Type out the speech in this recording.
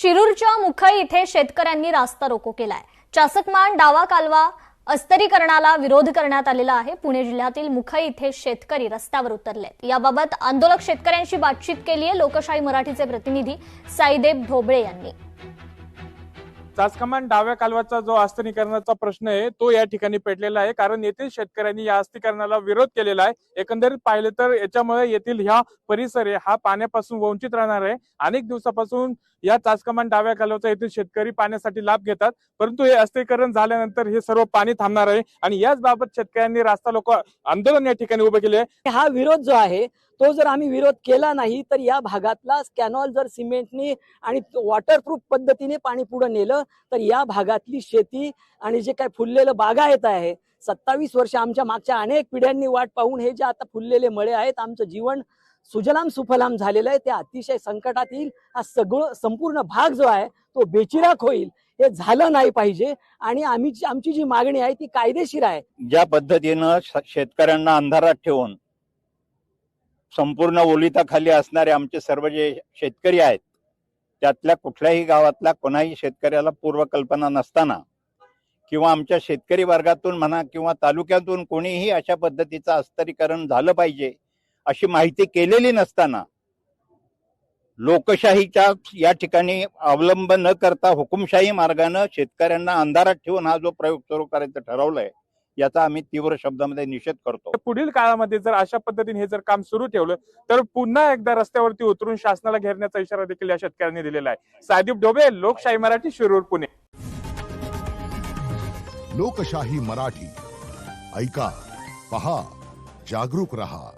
शिरूरच्या मुखई इथे शेतकऱ्यांनी रास्ता रोको केलाय। चासकमान डावा कालवा अस्तरीकरणाला विरोध करण्यात आलेला आहे। पुणे जिल्ह्यातील मुखई इथे शेतकरी रस्त्यावर उतरलेत। याबाबत आंदोलक शेतकऱ्यांशी बातचीत केली आहे लोकशाही मराठीचे प्रतिनिधी साईदेव ढोबळे यांनी। चासकमान डाव्या कालवाचा जो आस्तरीकरणाचा प्रश्न आहे तो या ठिकाणी पेटलेला आहे, कारण येथील शेतकऱ्यांनी या आस्तरीकरणाला विरोध केलेला आहे। एकंदरीत पाहिले तर याच्यामुळे येथील ह्या परिसर हा पाण्यापासून वंचित राहणार आहे। अनेक दिवसापासून या चासकमान डाव्या कालवाचा येथील शेतकरी पाण्यासाठी लाभ घेतात, परंतु हे आस्तरीकरण झाल्यानंतर हे सर्व पाणी थांबणार आहे आणि याच बाबत शेतकऱ्यांनी रास्ता रोको आंदोलन या ठिकाणी उभे केले आहे। हा विरोध जो आहे तो जर आम्ही विरोध केला नाही तर या भागातला कॅनॉल जर सिमेंटनी आणि वॉटरप्रूफ पद्धतीने पाणी पुढे नेलं तर या भागातली शेती आणि जे काय फुललेलं बागायत आहे 27 वर्ष आमच्या मागच्या अनेक पिढ्यांनी वाट पाहून हे जे आता फुललेले मळे आहेत आमचं जीवन सुजलाम सुफलाम झालेलं आहे ते अतिशय संकटात येईल। हा संपूर्ण भाग जो आहे तो बेचिराख होईल। हे झालं नाही पाहिजे आणि आमची जी मागणी आहे ती कायदेशीर आहे। ज्या पद्धतीनं शेतकऱ्यांना अंधारात ठेवून संपूर्ण ओलिताखाली असणारे आमचे सर्व जे शेतकरी आहेत त्यातल्या कुठल्याही गावातल्या कोणाही शेतकऱ्याला पूर्वकल्पना नसताना किंवा आमच्या शेतकरी वर्गातून म्हणा किंवा तालुक्यातून कोणीही अशा पद्धतीचं अस्तरीकरण झालं पाहिजे अशी माहिती केलेली नसताना लोकशाहीच्या या ठिकाणी अवलंब न करता हुकुमशाही मार्गाने शेतकऱ्यांना अंधारात ठेवून हा जो प्रयोग सुरू करायचं ठरवलंय याचा आम्ही तीव्र शब्दामध्ये निषेध करतो। पुढील काळामध्ये जर अशा पद्धतीने हे जर काम सुरू ठेवलं तर पुन्हा एकदा रस्त्यावरती उतरून शासनाला घेरण्याचा इशारा देखील या शेतकऱ्यांनी दिलेला आहे। साईदेव ढोबळे, लोकशाही मराठी, शिरूर, पुणे। लोकशाही मराठी ऐका, पहा, जागरूक रहा।